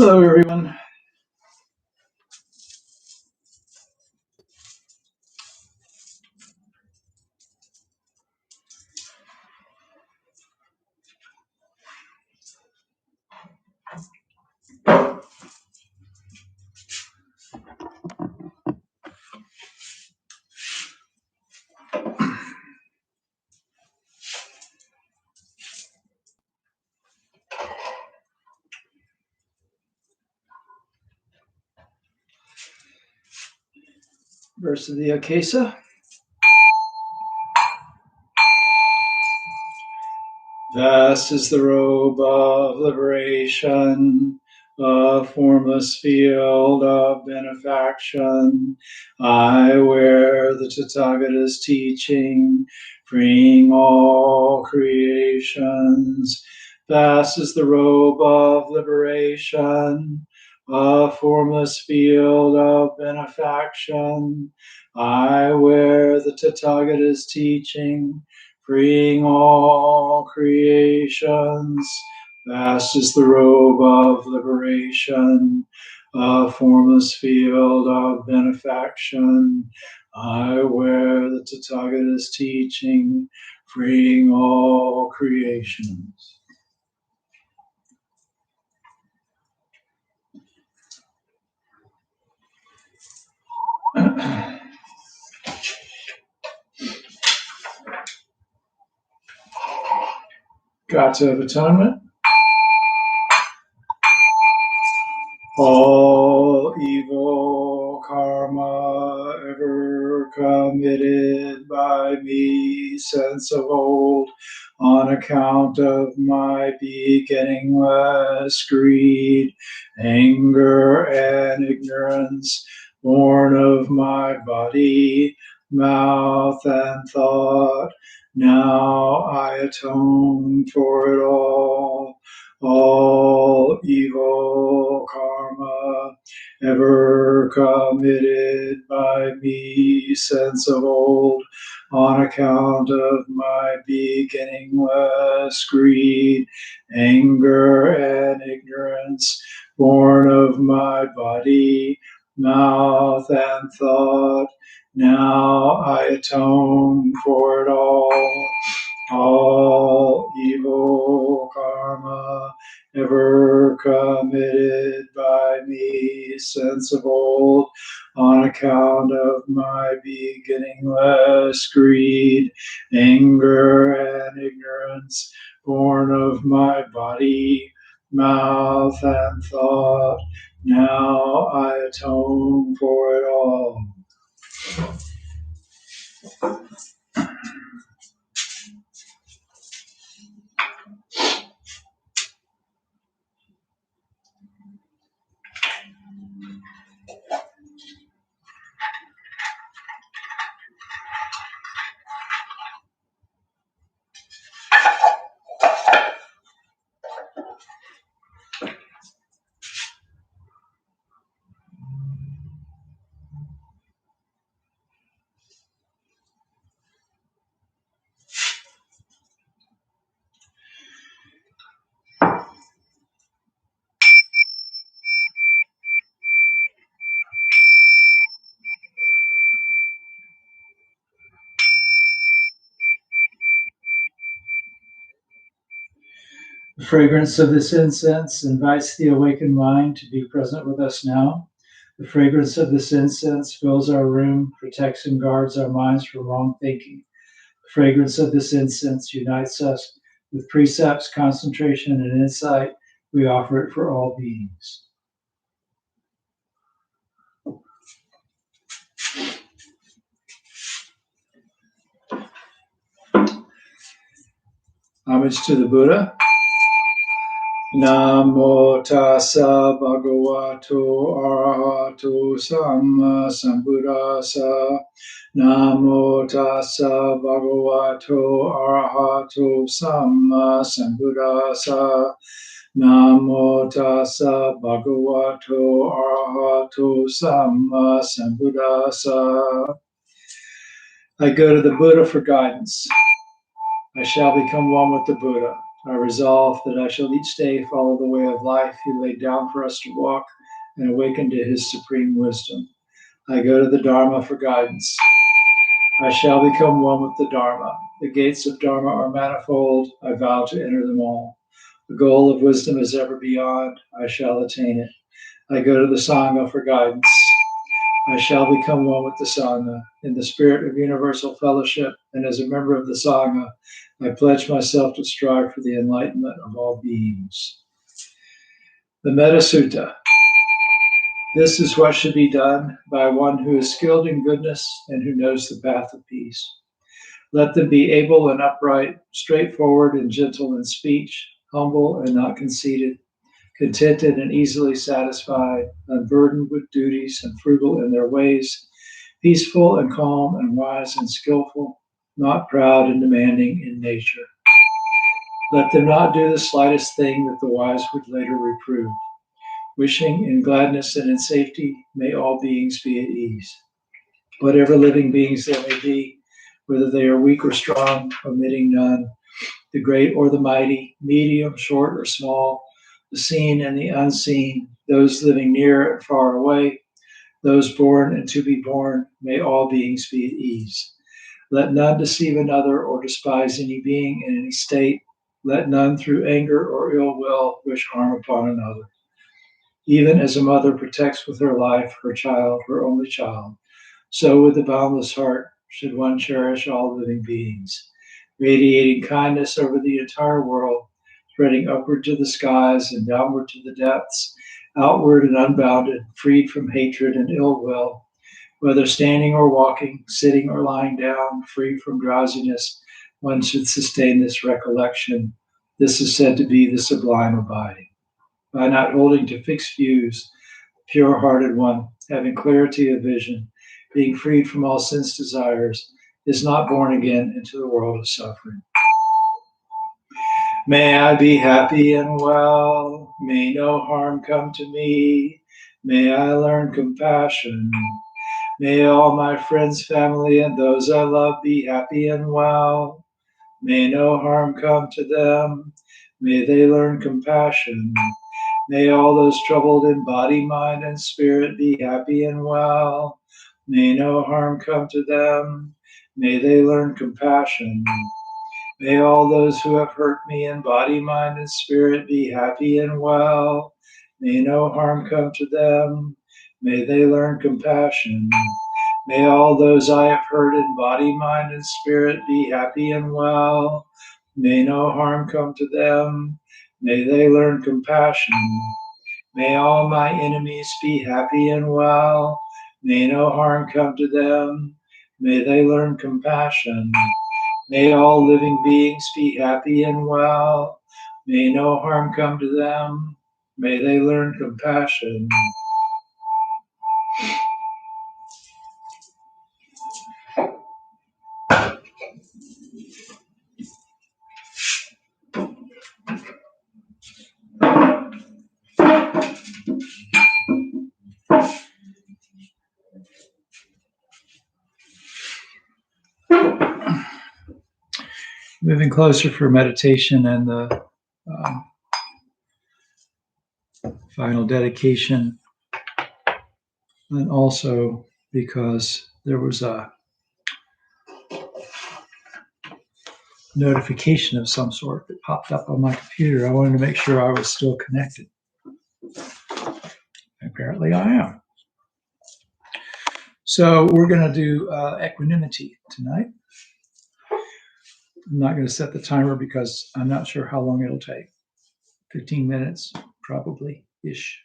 Hello, everyone. Verse of the Akasa. Vast is the robe of liberation, a formless field of benefaction. I wear the Tathagata's teaching, freeing all creations. Vast is the robe of liberation, a formless field of benefaction. I wear the Tathagata's teaching, freeing all creations. Vast is the robe of liberation, a formless field of benefaction. I wear the Tathagata's teaching, freeing all creations. Gata of Atonement. All evil karma ever committed by me since of old, on account of my beginningless greed, anger, and ignorance, born of my body, mouth, and thought, now I atone for it all. All evil karma ever committed by me since of old, on account of my beginningless greed, anger, and ignorance, born of my body, mouth, and thought, now I atone for it all. All evil karma ever committed by me since of old, on account of my beginningless greed, anger, and ignorance, born of my body, mouth, and thought, now I atone for it all. The fragrance of this incense invites the awakened mind to be present with us now. The fragrance of this incense fills our room, protects and guards our minds from wrong thinking. The fragrance of this incense unites us with precepts, concentration, and insight. We offer it for all beings. Homage to the Buddha. Namo tassa bhagavato arahato samma sambuddhassa. Namo tassa bhagavato arahato samma sambuddhassa. Namo tassa bhagavato arahato samma sambuddhassa. I go to the Buddha for guidance. I shall become one with the Buddha. I resolve that I shall each day follow the way of life He laid down for us to walk and awaken to His supreme wisdom. I go to the Dharma for guidance. I shall become one with the Dharma. The gates of Dharma are manifold. I vow to enter them all. The goal of wisdom is ever beyond. I shall attain it. I go to the Sangha for guidance. I shall become one with the Sangha. In the spirit of universal fellowship and as a member of the Sangha, I pledge myself to strive for the enlightenment of all beings. The Metta Sutta. This is what should be done by one who is skilled in goodness and who knows the path of peace. Let them be able and upright, straightforward and gentle in speech, humble and not conceited, contented and easily satisfied, unburdened with duties and frugal in their ways, peaceful and calm and wise and skillful, not proud and demanding in nature. Let them not do the slightest thing that the wise would later reprove. Wishing in gladness and in safety, may all beings be at ease. Whatever living beings there may be, whether they are weak or strong, omitting none, the great or the mighty, medium, short or small, the seen and the unseen, those living near and far away, those born and to be born, may all beings be at ease. Let none deceive another or despise any being in any state. Let none through anger or ill will wish harm upon another. Even as a mother protects with her life her child, her only child, so with a boundless heart should one cherish all living beings, radiating kindness over the entire world, spreading upward to the skies and downward to the depths, outward and unbounded, freed from hatred and ill will, whether standing or walking, sitting or lying down, free from drowsiness, one should sustain this recollection. This is said to be the sublime abiding. By not holding to fixed views, pure hearted one, having clarity of vision, being freed from all sense desires, is not born again into the world of suffering. May I be happy and well. May no harm come to me. May I learn compassion. May all my friends, family, and those I love be happy and well. May no harm come to them. May they learn compassion. May all those troubled in body, mind, and spirit be happy and well. May no harm come to them. May they learn compassion. May all those who have hurt me in body, mind, and spirit be happy and well. May no harm come to them. May they learn compassion. May all those I have hurt in body, mind, and spirit be happy and well. May no harm come to them. May they learn compassion. May all my enemies be happy and well. May no harm come to them. May they learn compassion. May all living beings be happy and well. May no harm come to them. May they learn compassion. Moving closer for meditation and the final dedication, and also because there was a notification of some sort that popped up on my computer. I wanted to make sure I was still connected. Apparently I am. So we're going to do equanimity tonight. I'm not going to set the timer because I'm not sure how long it'll take. 15 minutes, probably-ish.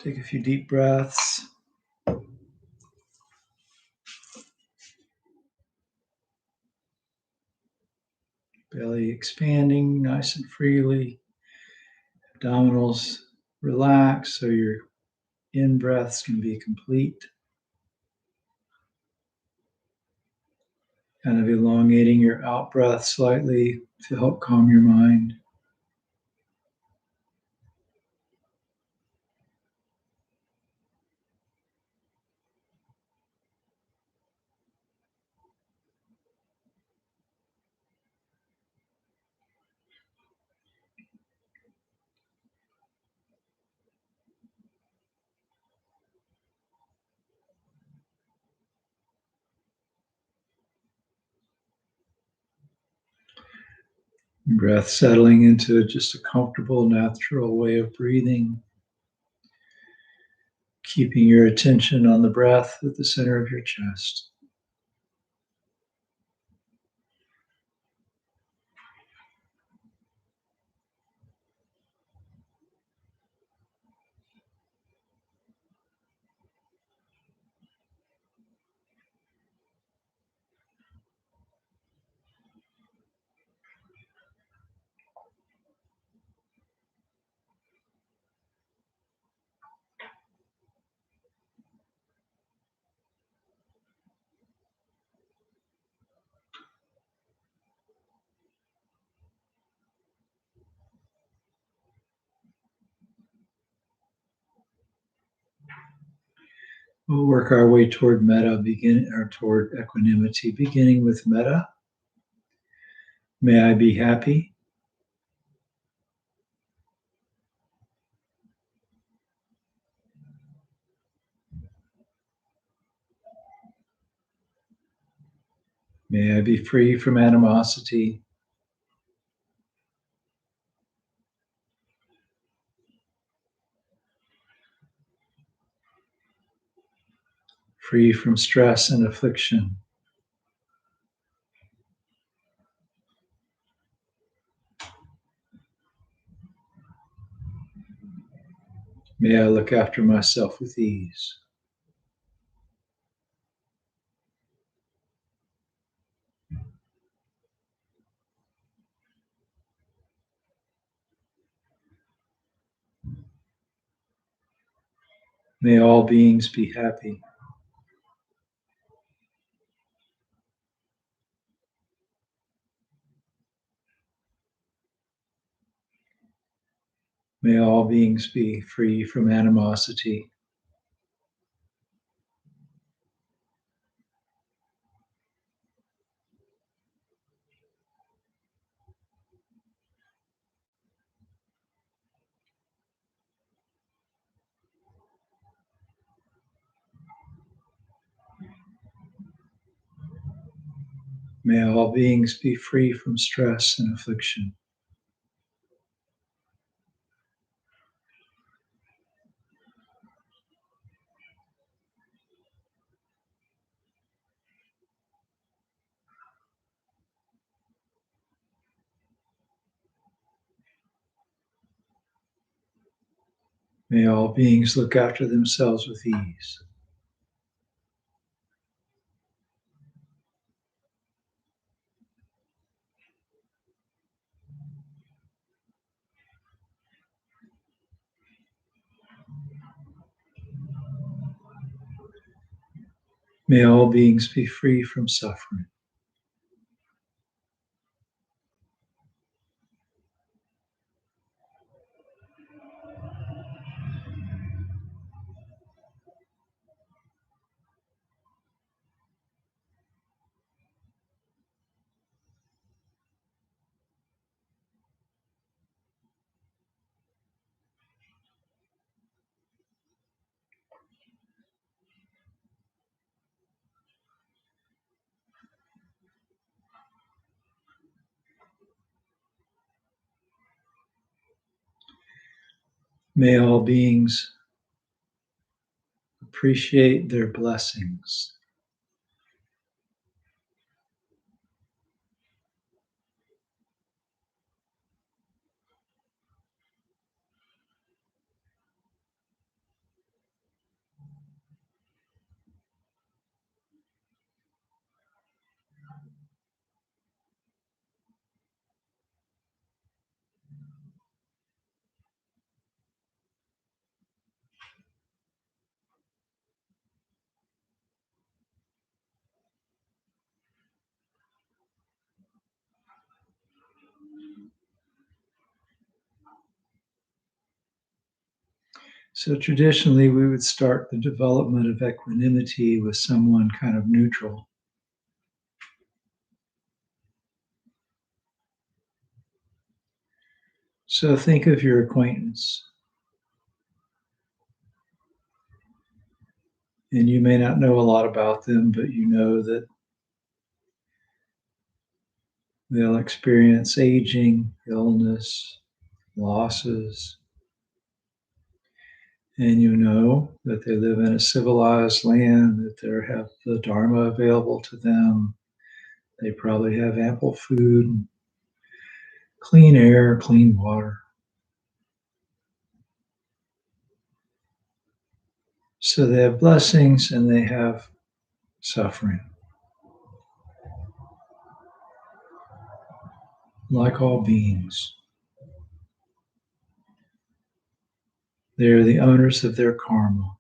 Take a few deep breaths. Belly expanding nice and freely. Abdominals relax so you're in-breaths can be complete, kind of elongating your out-breath slightly to help calm your mind. Breath settling into just a comfortable, natural way of breathing, keeping your attention on the breath at the center of your chest. We'll work our way toward toward equanimity, beginning with metta. May I be happy. May I be free from animosity. Free from stress and affliction. May I look after myself with ease. May all beings be happy. May all beings be free from animosity. May all beings be free from stress and affliction. May all beings look after themselves with ease. May all beings be free from suffering. May all beings appreciate their blessings. So traditionally, we would start the development of equanimity with someone kind of neutral. So think of your acquaintance. And you may not know a lot about them, but you know that they'll experience aging, illness, losses, and you know that they live in a civilized land, that they have the Dharma available to them. They probably have ample food, clean air, clean water. So they have blessings and they have suffering. Like all beings, they are the owners of their karma.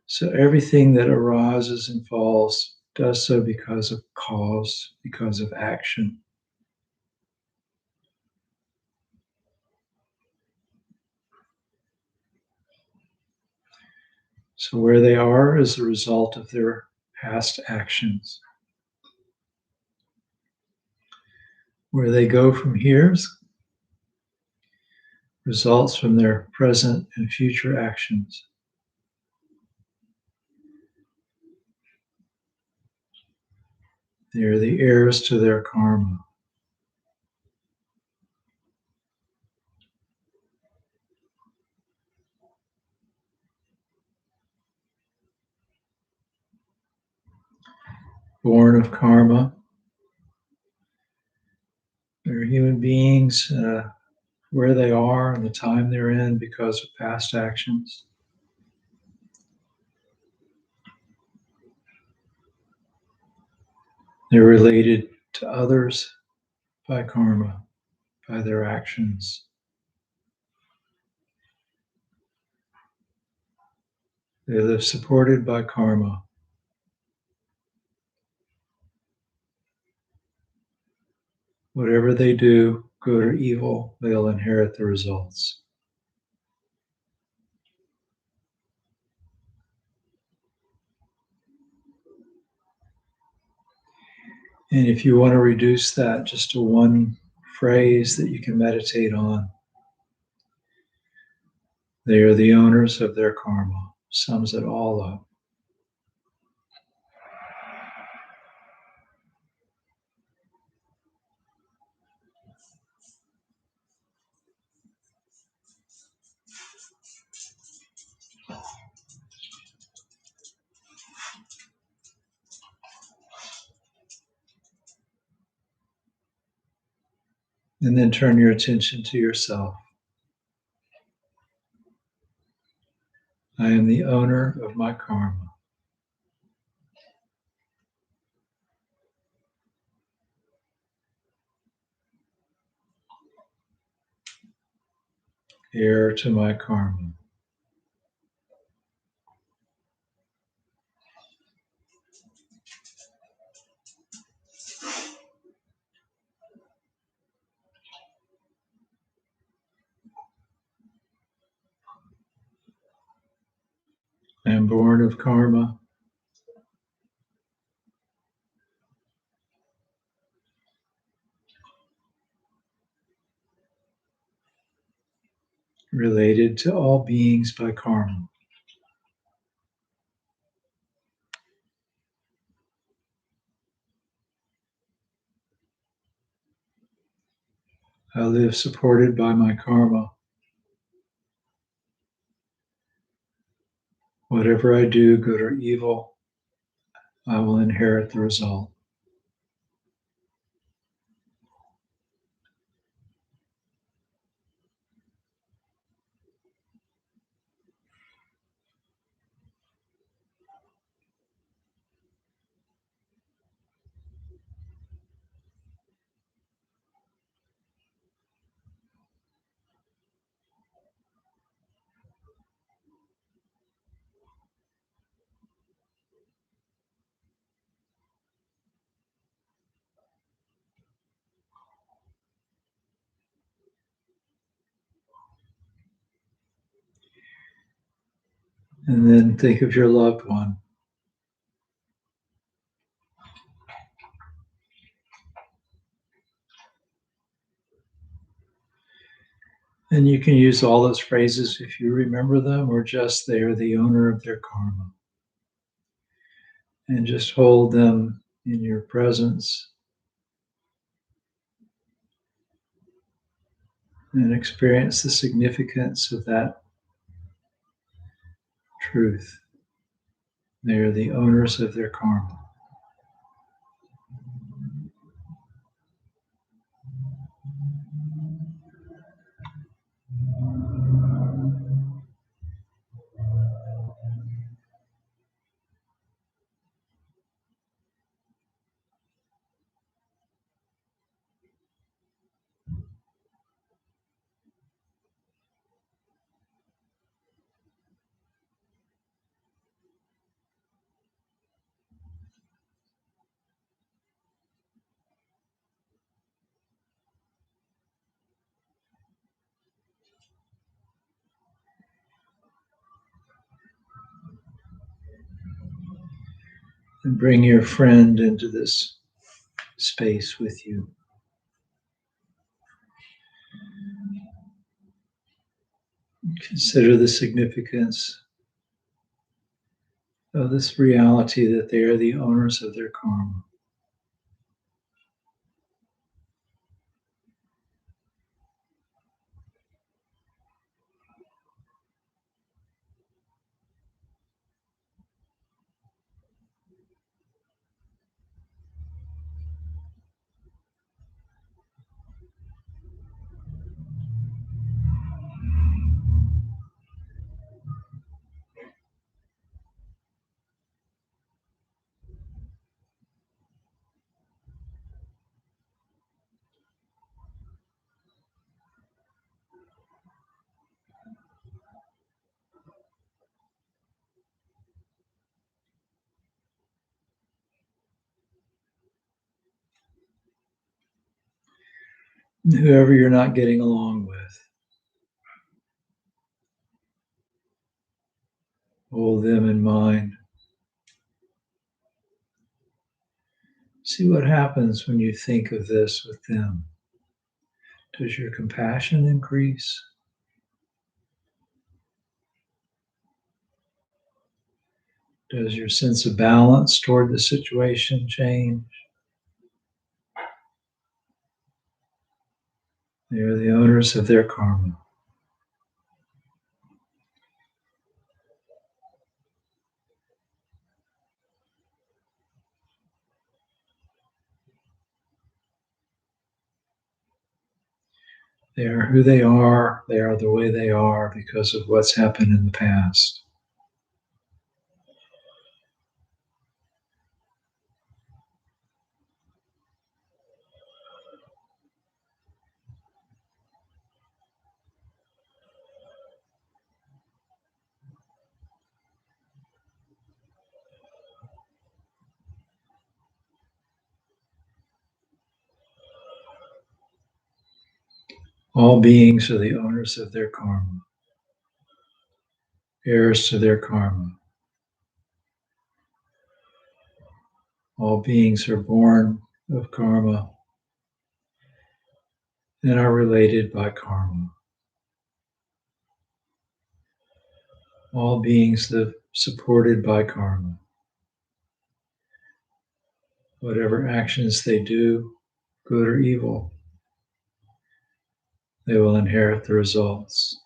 So everything that arises and falls does so because of cause, because of action. So where they are is the result of their past actions. Where they go from here results from their present and future actions. They are the heirs to their karma. Born of karma. They're human beings where they are and the time they're in because of past actions. They're related to others by karma, by their actions. They live supported by karma. Whatever they do, good or evil, they'll inherit the results. And if you want to reduce that just to one phrase that you can meditate on, they are the owners of their karma. Sums it all up. And then turn your attention to yourself. I am the owner of my karma. Heir to my karma. I am born of karma. Related to all beings by karma. I live supported by my karma. Whatever I do, good or evil, I will inherit the result. And then think of your loved one. And you can use all those phrases if you remember them, or just they are the owner of their karma. And just hold them in your presence and experience the significance of that truth. They are the owners of their karma. And bring your friend into this space with you. Consider the significance of this reality that they are the owners of their karma. And whoever you're not getting along with, hold them in mind. See what happens when you think of this with them. Does your compassion increase? Does your sense of balance toward the situation change? They are the owners of their karma. They are who they are. They are the way they are because of what's happened in the past. All beings are the owners of their karma, heirs to their karma. All beings are born of karma and are related by karma. All beings live supported by karma. Whatever actions they do, good or evil, they will inherit the results.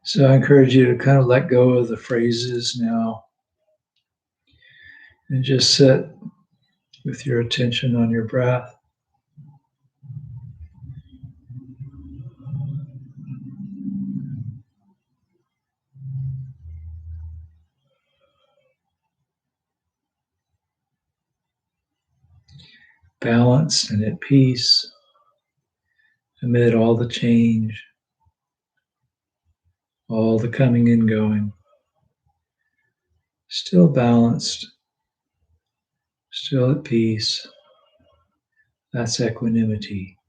So I encourage you to kind of let go of the phrases now and just sit with your attention on your breath. balanced and at peace amid all the change, all the coming and going. Still balanced, still at peace. That's equanimity.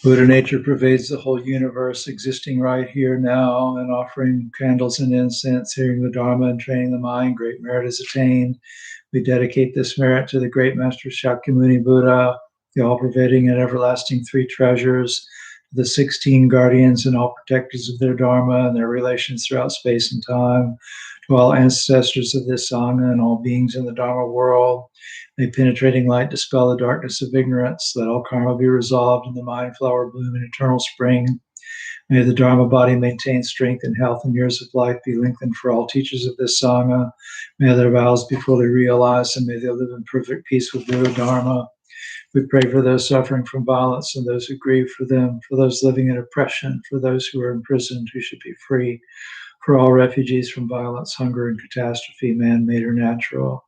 Buddha nature pervades the whole universe, existing right here now, and offering candles and incense, hearing the Dharma and training the mind. Great merit is attained. We dedicate this merit to the great Master Shakyamuni Buddha, the all-pervading and everlasting three treasures, the 16 guardians and all protectors of their Dharma and their relations throughout space and time, to all ancestors of this Sangha and all beings in the Dharma world. May penetrating light dispel the darkness of ignorance. Let all karma be resolved and the mind flower bloom in eternal spring. May the Dharma body maintain strength and health, and years of life be lengthened for all teachers of this Sangha. May their vows be fully realized, and may they live in perfect peace with Buddha Dharma. We pray for those suffering from violence and those who grieve for them, for those living in oppression, for those who are imprisoned who should be free, for all refugees from violence, hunger, and catastrophe, man-made or natural.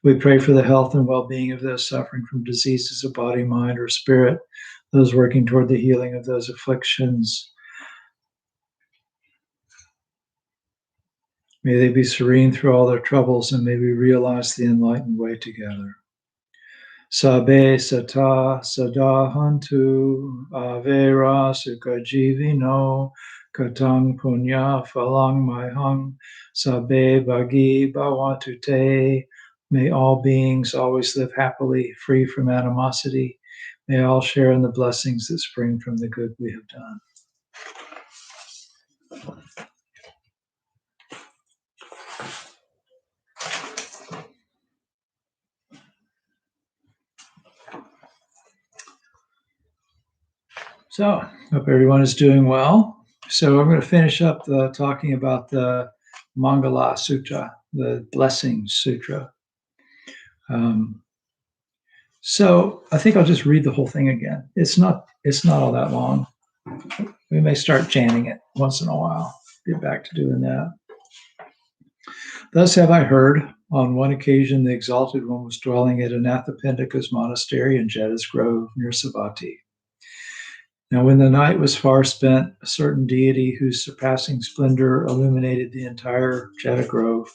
We pray for the health and well-being of those suffering from diseases of body, mind, or spirit, those working toward the healing of those afflictions. May they be serene through all their troubles, and may we realize the enlightened way together. Sabe sata sadahantu avera sukajivino katang punya phalang maihang sabe bagi bhavantu te. May all beings always live happily, free from animosity. May all share in the blessings that spring from the good we have done. So, hope everyone is doing well. So, I'm going to finish up talking about the Mangala Sutra, the Blessing Sutra. So, I think I'll just read the whole thing again. It's not all that long. We may start chanting it once in a while. Get back to doing that. Thus have I heard. On one occasion, the Exalted One was dwelling at Anathapindika's monastery in Jeta's Grove near Savatthi. Now, when the night was far spent, a certain deity whose surpassing splendor illuminated the entire Jeta Grove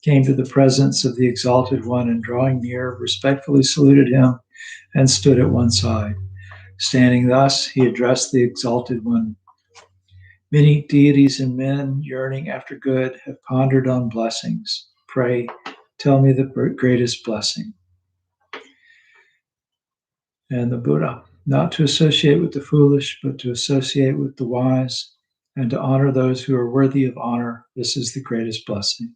came to the presence of the Exalted One and, drawing near, respectfully saluted him and stood at one side. Standing thus, he addressed the Exalted One. Many deities and men yearning after good have pondered on blessings. Pray, tell me the greatest blessing. And the Buddha, not to associate with the foolish, but to associate with the wise, and to honor those who are worthy of honor. This is the greatest blessing.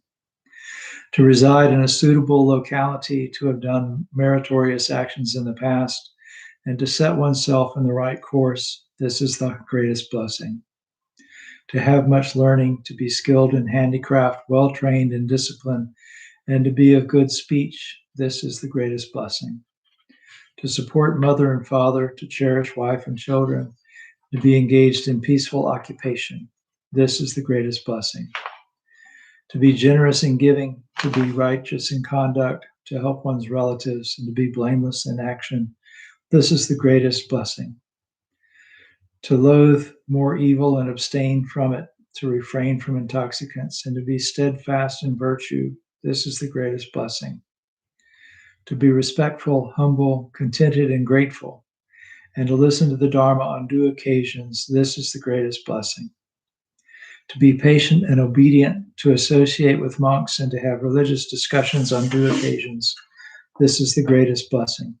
To reside in a suitable locality, to have done meritorious actions in the past, and to set oneself in the right course. This is the greatest blessing. To have much learning, to be skilled in handicraft, well trained in discipline, and to be of good speech. This is the greatest blessing. To support mother and father, to cherish wife and children, to be engaged in peaceful occupation. This is the greatest blessing. To be generous in giving, to be righteous in conduct, to help one's relatives, and to be blameless in action. This is the greatest blessing. To loathe more evil and abstain from it, to refrain from intoxicants, and to be steadfast in virtue. This is the greatest blessing. To be respectful, humble, contented, and grateful, and to listen to the Dharma on due occasions. This is the greatest blessing. to be patient and obedient, to associate with monks, and to have religious discussions on due occasions. This is the greatest blessing.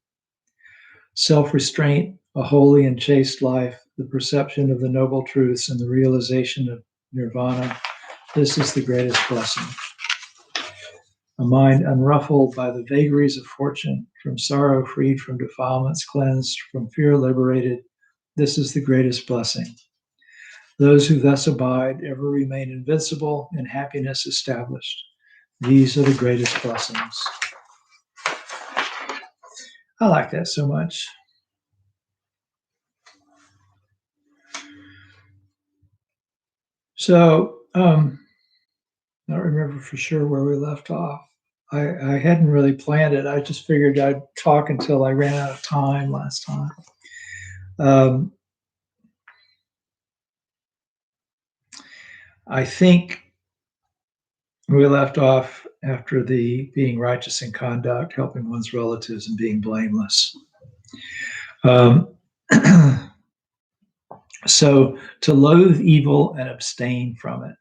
Self-restraint, a holy and chaste life, the perception of the noble truths, and the realization of nirvana. This is the greatest blessing. A mind unruffled by the vagaries of fortune, from sorrow freed from defilements, cleansed, from fear liberated. This is the greatest blessing. Those who thus abide ever remain invincible and happiness established. These are the greatest blessings. I like that so much. So, I don't remember for sure where we left off. I hadn't really planned it. I just figured I'd talk until I ran out of time last time. I think we left off after the being righteous in conduct, helping one's relatives, and being blameless. So to loathe evil and abstain from it.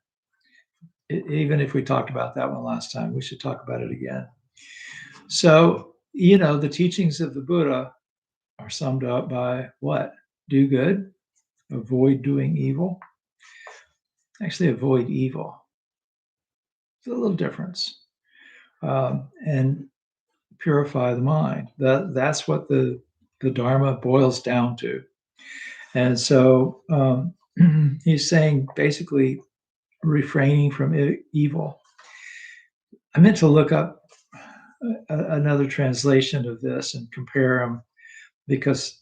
Even if we talked about that one last time, we should talk about it again. So, the teachings of the Buddha are summed up by what? Do good, avoid doing evil. Actually, avoid evil. It's a little difference. And purify the mind. That's what the Dharma boils down to. And so he's saying basically refraining from evil. I meant to look up another translation of this and compare them, because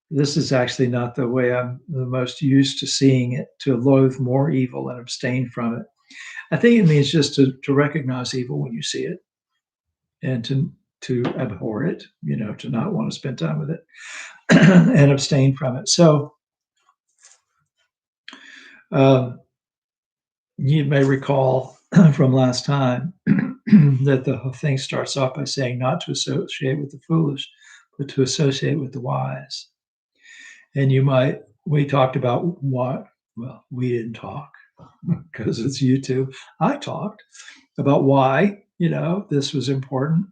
this is actually not the way I'm the most used to seeing it, to loathe more evil and abstain from it. I think it means just to recognize evil when you see it, and to abhor it, to not want to spend time with it and abstain from it. So you may recall from last time that the whole thing starts off by saying not to associate with the foolish, but to associate with the wise. And we talked about what? Well, we didn't talk because it's YouTube. I talked about why, this was important.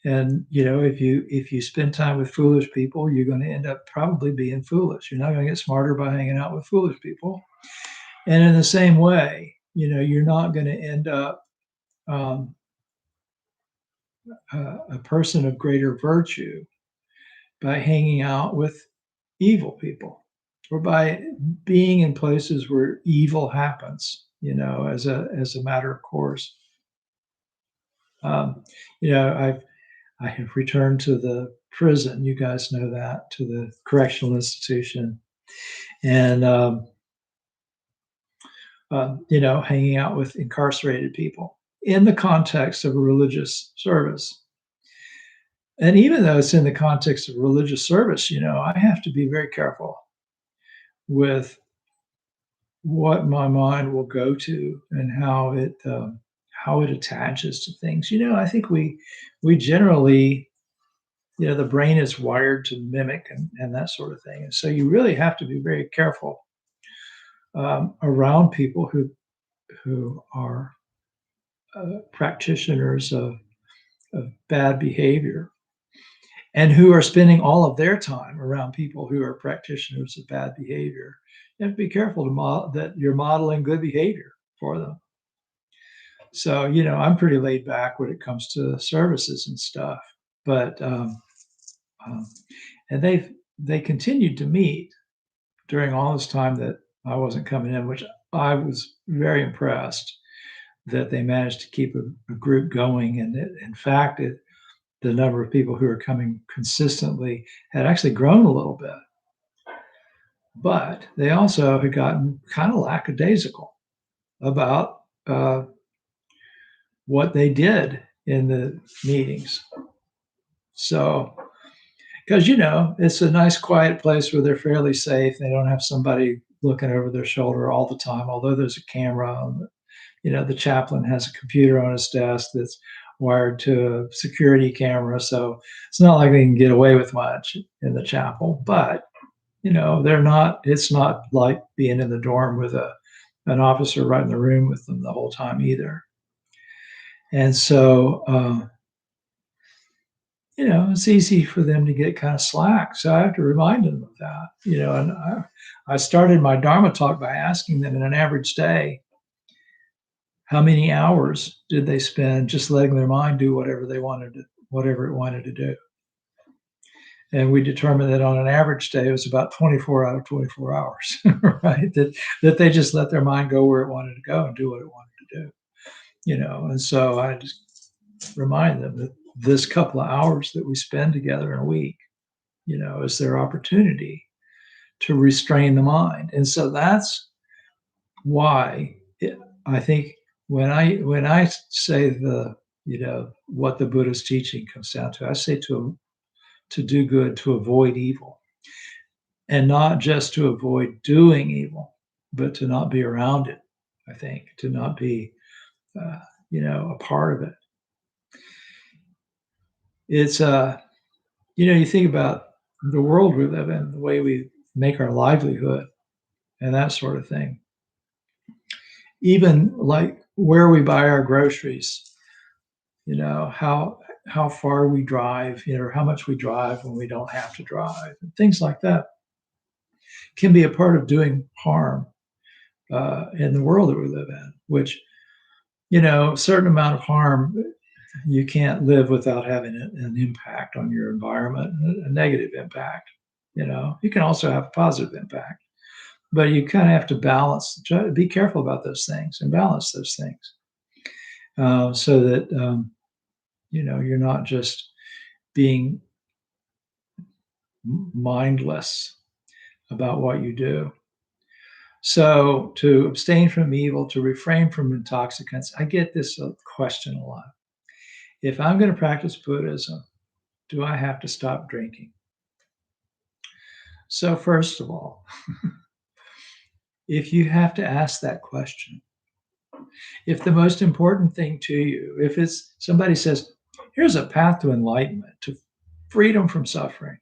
And, if you spend time with foolish people, you're going to end up probably being foolish. You're not going to get smarter by hanging out with foolish people. And in the same way, you're not going to end up a person of greater virtue by hanging out with evil people, or by being in places where evil happens, as a matter of course. I have returned to the prison. You guys know that, to the correctional institution, and hanging out with incarcerated people in the context of a religious service. And even though it's in the context of religious service, I have to be very careful with what my mind will go to and how it attaches to things. I think we generally, the brain is wired to mimic and that sort of thing. And so you really have to be very careful around people who are practitioners of bad behavior, and who are spending all of their time around people who are practitioners of bad behavior. You have to be careful that you're modeling good behavior for them. So, I'm pretty laid back when it comes to services and stuff, but and they continued to meet during all this time that I wasn't coming in, which I was very impressed that they managed to keep a group going. And in fact, the number of people who are coming consistently had actually grown a little bit. But they also had gotten kind of lackadaisical about what they did in the meetings. So, because, it's a nice, quiet place where they're fairly safe. They don't have somebody looking over their shoulder all the time, although there's a camera. The chaplain has a computer on his desk that's wired to a security camera. So it's not like they can get away with much in the chapel. But, it's not like being in the dorm with a an officer right in the room with them the whole time either. And so, it's easy for them to get kind of slack. So I have to remind them of that, and I started my Dharma talk by asking them in an average day, how many hours did they spend just letting their mind do whatever it wanted to do? And we determined that on an average day, it was about 24 out of 24 hours, right? That they just let their mind go where it wanted to go and do what it wanted to do, And so I just remind them that this couple of hours that we spend together in a week, is their opportunity to restrain the mind. And so that's why I think when I say what the Buddha's teaching comes down to, I say to do good, to avoid evil, and not just to avoid doing evil, but to not be around it. I think to not be, a part of it. It's you think about the world we live in, the way we make our livelihood, and that sort of thing. Even like where we buy our groceries, how far we drive, or how much we drive when we don't have to drive, and things like that can be a part of doing harm in the world that we live in, which, a certain amount of harm, you can't live without having an impact on your environment, a negative impact. You can also have a positive impact, but you kind of have to try to be careful about those things and balance those things so that, you're not just being mindless about what you do. So to abstain from evil, to refrain from intoxicants, I get this question a lot. If I'm going to practice Buddhism, do I have to stop drinking? So first of all, if you have to ask that question, if the most important thing to you, if it's somebody says, here's a path to enlightenment, to freedom from suffering,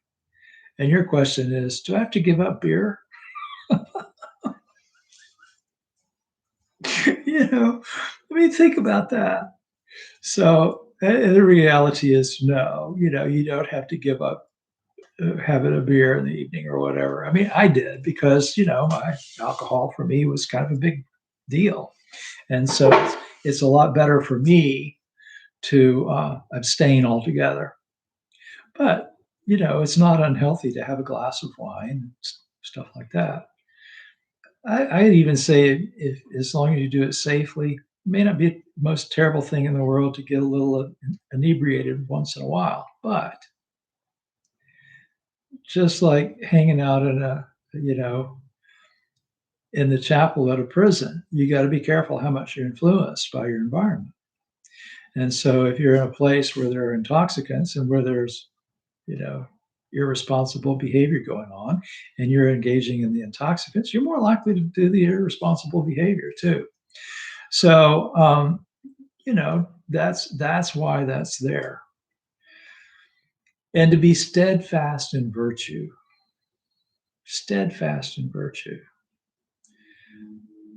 and your question is, do I have to give up beer? Think about that. So the reality is no, you don't have to give up having a beer in the evening or whatever. I mean, I did because, my alcohol for me was kind of a big deal. And so it's a lot better for me to abstain altogether. But, it's not unhealthy to have a glass of wine, stuff like that. I'd even say if as long as you do it safely, it may not be the most terrible thing in the world to get a little inebriated once in a while, but just like hanging out in the chapel at a prison, you got to be careful how much you're influenced by your environment. And so if you're in a place where there are intoxicants and where there's, irresponsible behavior going on and you're engaging in the intoxicants, you're more likely to do the irresponsible behavior too. So, that's why that's there. And to be steadfast in virtue. Steadfast in virtue.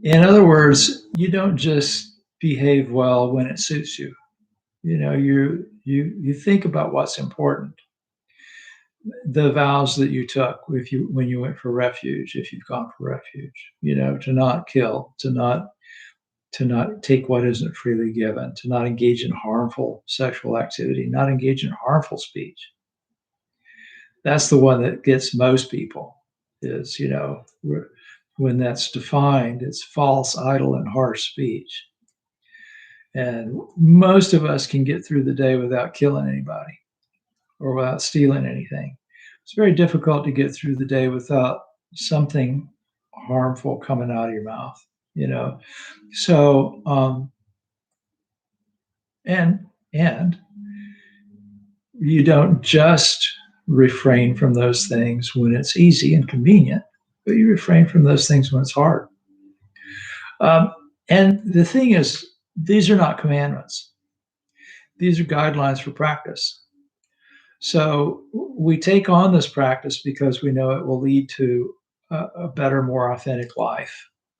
In other words, you don't just behave well when it suits you. You think about what's important. The vows that you took when you went for refuge, if you've gone for refuge, to not kill, to not take what isn't freely given, to not engage in harmful sexual activity, not engage in harmful speech. That's the one that gets most people is, when that's defined, it's false, idle, and harsh speech. And most of us can get through the day without killing anybody or without stealing anything. It's very difficult to get through the day without something harmful coming out of your mouth, So, and you don't just refrain from those things when it's easy and convenient, but you refrain from those things when it's hard. And the thing is, these are not commandments. These are guidelines for practice. So we take on this practice because we know it will lead to a better, more authentic life.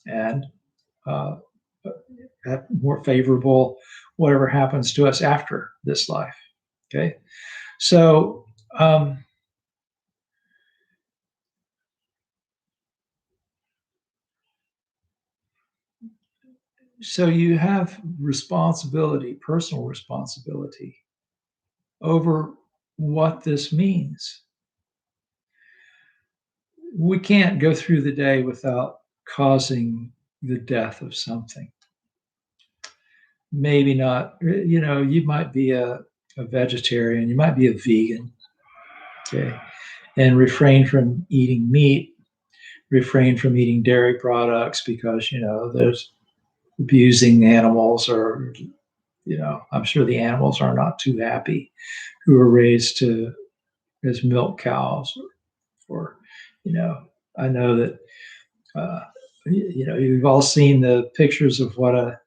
And uh, more favorable, whatever happens to us after this life. Okay. So, um, so you have responsibility, personal responsibility over what this means. We can't go through the day without causing the death of something. Maybe not, you might be a vegetarian, you might be a vegan, okay, and refrain from eating meat, refrain from eating dairy products because, there's abusing animals, or, I'm sure the animals are not too happy who are raised to as milk cows, or, you know, I know that, uh, you've all seen the pictures of what a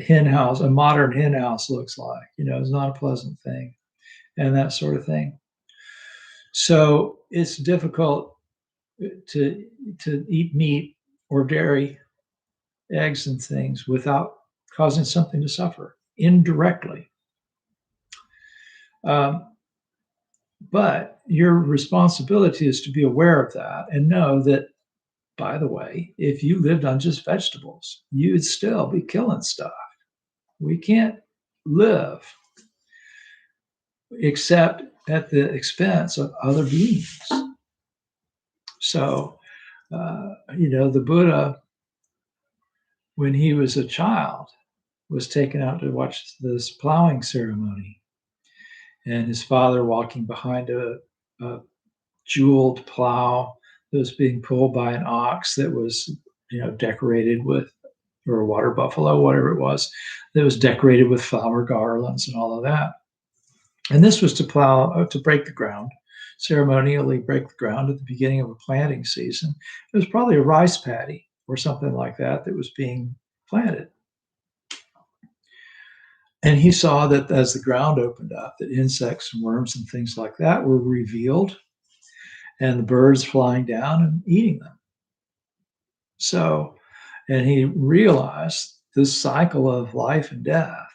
hen house, a modern hen house looks like. It's not a pleasant thing, and that sort of thing. So it's difficult to eat meat or dairy, eggs and things without causing something to suffer indirectly. Um, but your responsibility is to be aware of that and know that, by the way, if you lived on just vegetables, you'd still be killing stuff. We can't live except at the expense of other beings. So, the Buddha, when he was a child, was taken out to watch this plowing ceremony, and his father walking behind a jeweled plow that was being pulled by an ox that was, decorated with, or a water buffalo, whatever it was, that was decorated with flower garlands and all of that. And this was to plow, to break the ground, ceremonially break the ground at the beginning of a planting season. It was probably a rice paddy or something like that that was being planted. And he saw that as the ground opened up, that insects and worms and things like that were revealed, and the birds flying down and eating them. So, and he realized this cycle of life and death,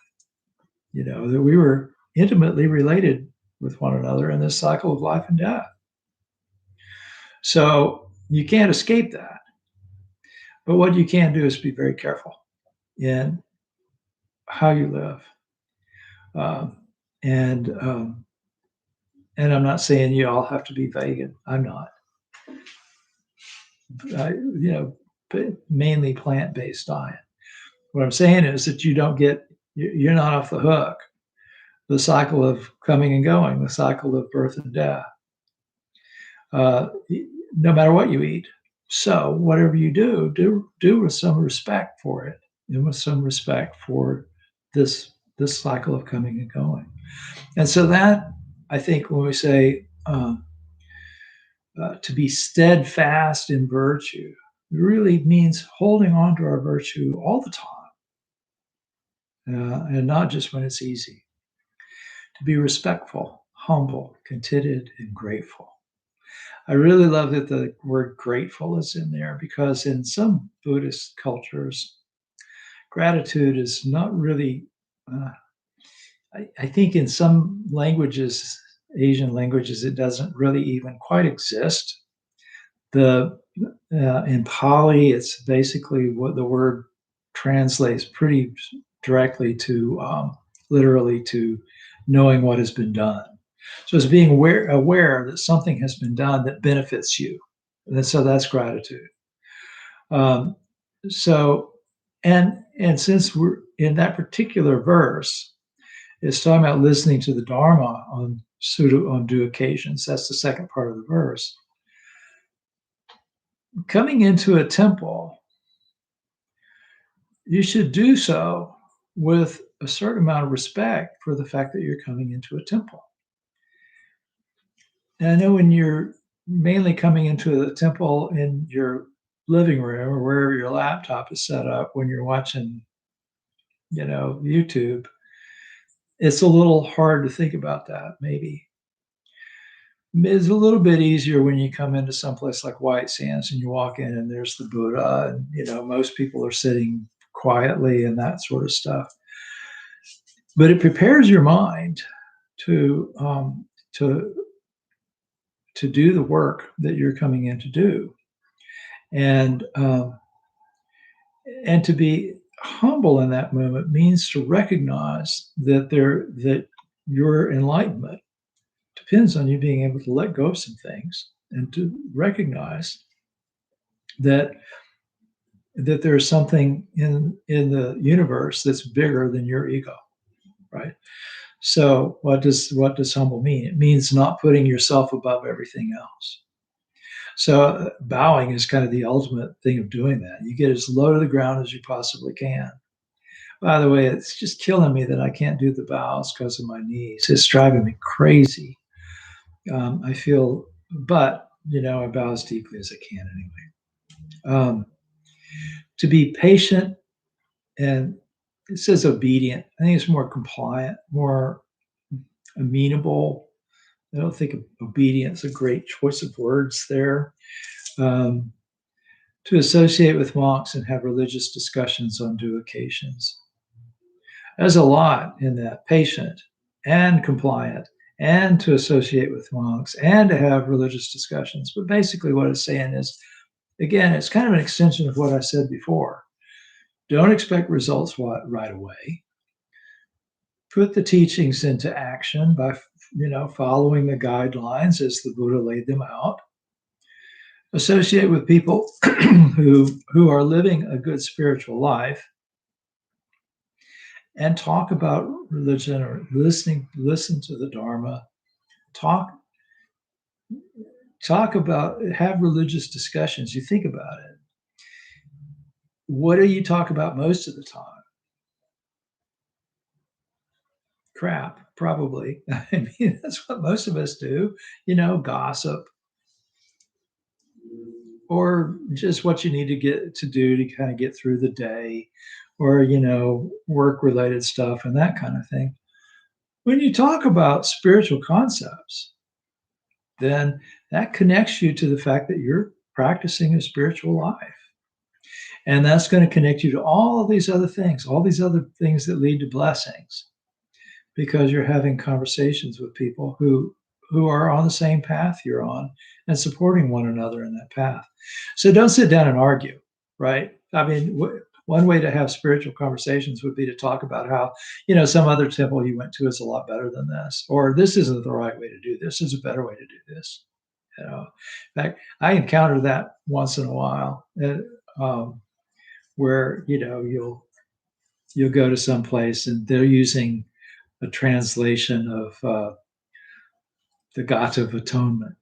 that we were intimately related with one another in this cycle of life and death. So you can't escape that. But what you can do is be very careful in how you live. Um, and and I'm not saying you all have to be vegan. I'm not. Mainly plant-based diet. What I'm saying is that you're not off the hook. The cycle of coming and going, the cycle of birth and death, uh, no matter what you eat. So whatever you do with some respect for it, and with some respect for this cycle of coming and going. And so that, I think, when we say to be steadfast in virtue, really means holding on to our virtue all the time, and not just when it's easy. To be respectful, humble, contented, and grateful. I really love that the word grateful is in there, because in some Buddhist cultures, gratitude is not really, I think in some languages, Asian languages, it doesn't really even quite exist. In Pali, it's basically what the word translates pretty directly to, literally, to knowing what has been done. So it's being aware that something has been done that benefits you. And so that's gratitude. Um, so, and since we're in that particular verse, it's talking about listening to the Dharma on due occasions. That's the second part of the verse. Coming into a temple, you should do so with a certain amount of respect for the fact that you're coming into a temple. And I know when you're mainly coming into a temple in your living room or wherever your laptop is set up when you're watching, YouTube, it's a little hard to think about that, maybe. It's a little bit easier when you come into someplace like White Sands and you walk in and there's the Buddha, and most people are sitting quietly and that sort of stuff. But it prepares your mind to to to do the work that you're coming in to do, and to be humble in that moment means to recognize that your enlightenment depends on you being able to let go of some things and to recognize that there's something in the universe that's bigger than your ego, right? So what does humble mean? It means not putting yourself above everything else. So bowing is kind of the ultimate thing of doing that. You get as low to the ground as you possibly can. By the way, it's just killing me that I can't do the bows because of my knees. It's driving me crazy. I feel, but I bow as deeply as I can anyway. To be patient, and it says obedient. I think it's more compliant, more amenable. I don't think obedience is a great choice of words there. Um, to associate with monks and have religious discussions on due occasions. There's a lot in that: patient and compliant, and to associate with monks and to have religious discussions. But basically, what it's saying is, again, it's kind of an extension of what I said before. Don't expect results right away. Put the teachings into action by following the guidelines as the Buddha laid them out. Associate with people who are living a good spiritual life, and talk about religion, or listen to the Dharma, talk have religious discussions. You think about it. What do you talk about most of the time? Crap, probably. I mean, that's what most of us do, gossip, or just what you need to get to do to kind of get through the day, or work related stuff and that kind of thing. When you talk about spiritual concepts, then that connects you to the fact that you're practicing a spiritual life. And that's going to connect you to all these other things that lead to blessings, because you're having conversations with people who are on the same path you're on and supporting one another in that path. So don't sit down and argue, right? I mean, one way to have spiritual conversations would be to talk about how, some other temple you went to is a lot better than this, or this isn't the right way to do this. There's a better way to do this. In fact, I encounter that once in a while, where you'll go to some place and they're using a translation of the Gata of Atonement,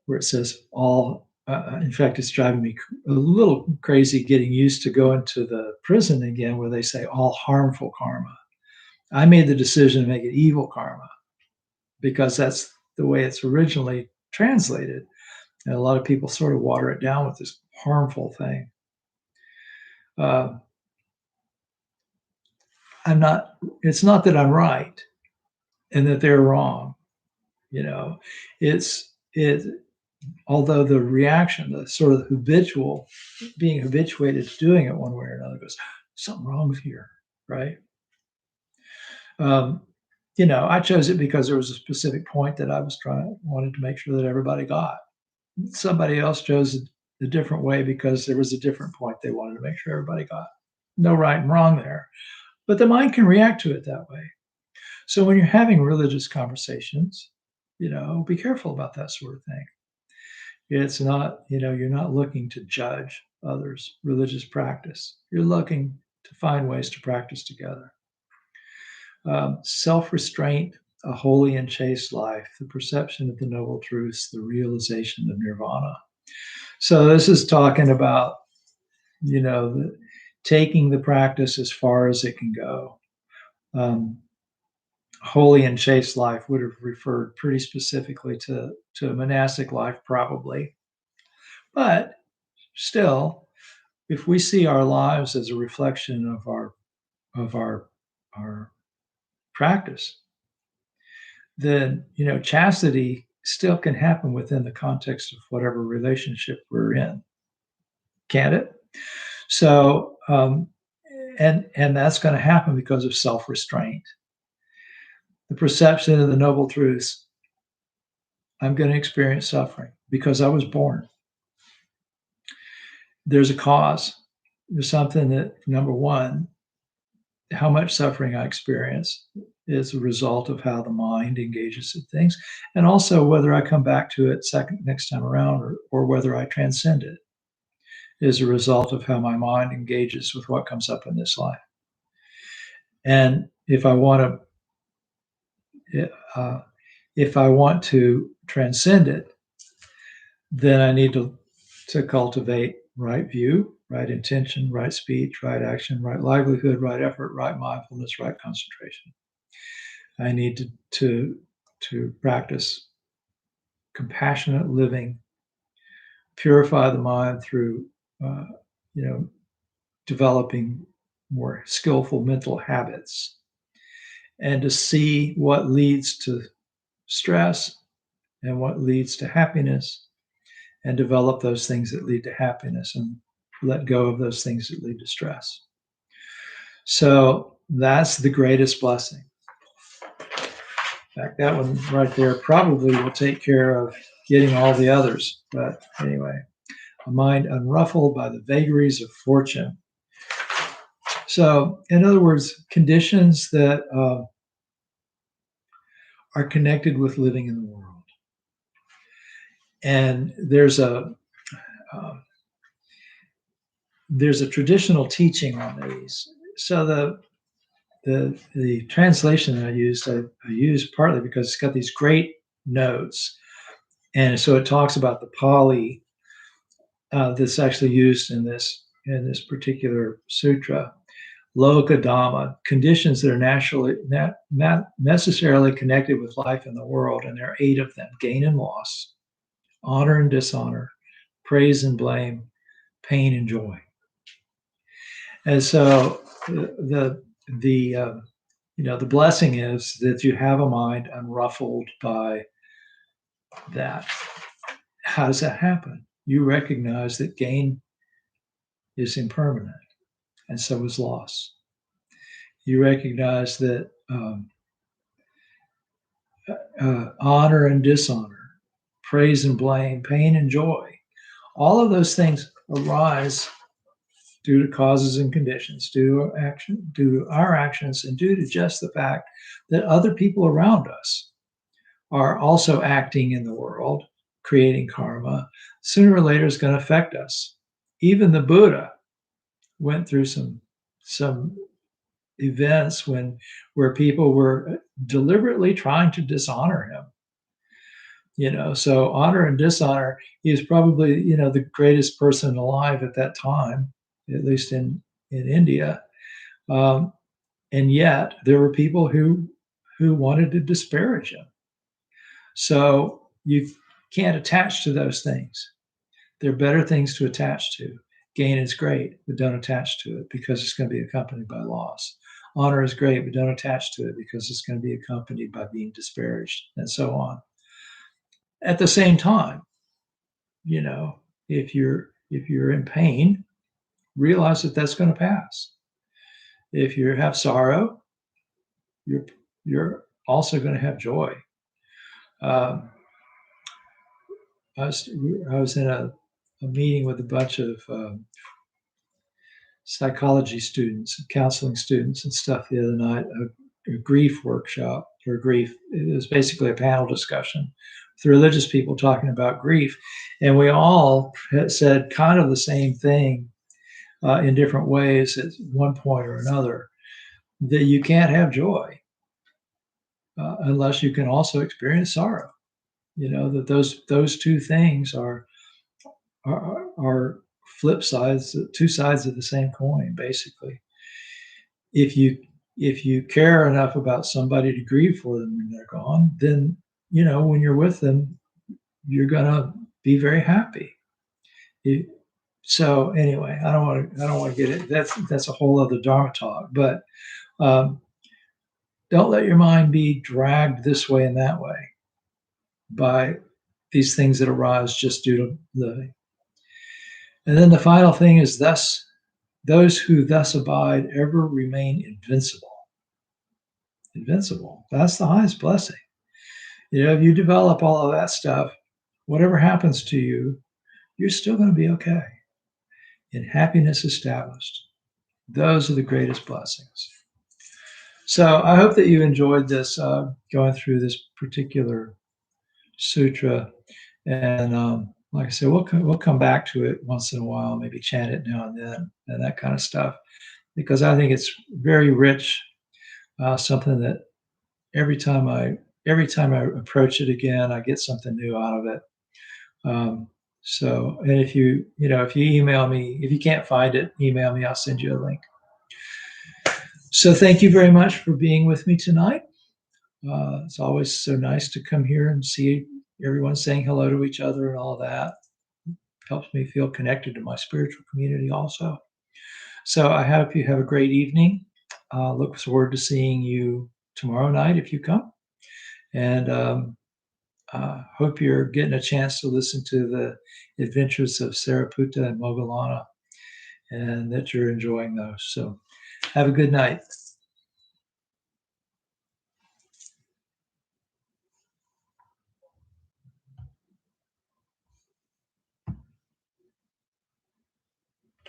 where it says all. In fact, it's driving me a little crazy getting used to going to the prison again, where they say all harmful karma. I made the decision to make it evil karma, because that's the way it's originally translated. And a lot of people sort of water it down with this harmful thing. It's not that I'm right and that they're wrong. It's it. Although the reaction, the sort of being habituated to doing it one way or another, goes, something wrong with here, right? I chose it because there was a specific point that I wanted to make sure that everybody got. Somebody else chose a different way because there was a different point they wanted to make sure everybody got. No right and wrong there, but the mind can react to it that way. So when you're having religious conversations, be careful about that sort of thing. It's not, you're not looking to judge others' religious practice. You're looking to find ways to practice together. Self-restraint, a holy and chaste life, the perception of the noble truths, the realization of nirvana. So this is talking about, taking the practice as far as it can go. Holy and chaste life would have referred pretty specifically to a monastic life, probably. But still, if we see our lives as a reflection of our practice, then, chastity still can happen within the context of whatever relationship we're in, can't it? So, and that's going to happen because of self-restraint, the perception of the noble truths. I'm going to experience suffering because I was born. There's a cause. There's something that, number one, how much suffering I experience is a result of how the mind engages in things, and also whether I come back to it next time around, or whether I transcend it is a result of how my mind engages with what comes up in this life. And if I want to transcend it, then I need to cultivate right view, right intention, right speech, right action, right livelihood, right effort, right mindfulness, right concentration. I need to practice compassionate living, purify the mind through, uh, you know, developing more skillful mental habits, and to see what leads to stress and what leads to happiness, and develop those things that lead to happiness and let go of those things that lead to stress. So that's the greatest blessing. In fact, that one right there probably will take care of getting all the others. But anyway, a mind unruffled by the vagaries of fortune. So, in other words, conditions that are connected with living in the world. And there's a traditional teaching on these. So the translation that I used partly because it's got these great notes, and so it talks about the Pali that's actually used in this particular sutra. Loka Dhamma, conditions that are not necessarily connected with life in the world, and there are 8 of them: gain and loss, honor and dishonor, praise and blame, pain and joy. And so the blessing is that you have a mind unruffled by that. How does that happen? You recognize that gain is impermanent, and so is loss. You recognize that honor and dishonor, praise and blame, pain and joy, all of those things arise due to causes and conditions, due to our actions, and due to just the fact that other people around us are also acting in the world, creating karma. Sooner or later, it's going to affect us. Even the Buddha went through some events where people were deliberately trying to dishonor him. So honor and dishonor. He was probably the greatest person alive at that time, at least in India, and yet there were people who wanted to disparage him. So you can't attach to those things. There are better things to attach to. Gain is great, but don't attach to it because it's going to be accompanied by loss. Honor is great, but don't attach to it because it's going to be accompanied by being disparaged, and so on. At the same time, if you're in pain, realize that that's going to pass. If you have sorrow, you're also going to have joy. I was in a meeting with a bunch of psychology students, counseling students, and stuff the other night. A grief workshop or grief. It was basically a panel discussion with religious people talking about grief, and we all said kind of the same thing in different ways at one point or another. That you can't have joy unless you can also experience sorrow. That those two things are flip sides, 2 sides of the same coin, basically. If you care enough about somebody to grieve for them when they're gone, then when you're with them, you're gonna be very happy. So anyway, I don't want to get it. That's a whole other Dharma talk. But don't let your mind be dragged this way and that way by these things that arise just due to living. And then the final thing is thus, those who thus abide ever remain invincible. Invincible. That's the highest blessing. If you develop all of that stuff, whatever happens to you, you're still going to be okay. And happiness established. Those are the greatest blessings. So I hope that you enjoyed this, going through this particular sutra. And like I said, we'll come back to it once in a while, maybe chant it now and then, and that kind of stuff, because I think it's very rich. Something that every time I approach it again, I get something new out of it. So, and if you email me, if you can't find it, email me. I'll send you a link. So thank you very much for being with me tonight. It's always so nice to come here and see everyone saying hello to each other and all that. Helps me feel connected to my spiritual community also. So I hope you have a great evening. Look forward to seeing you tomorrow night if you come. And hope you're getting a chance to listen to the adventures of Sariputta and Moggallana, and that you're enjoying those. So have a good night.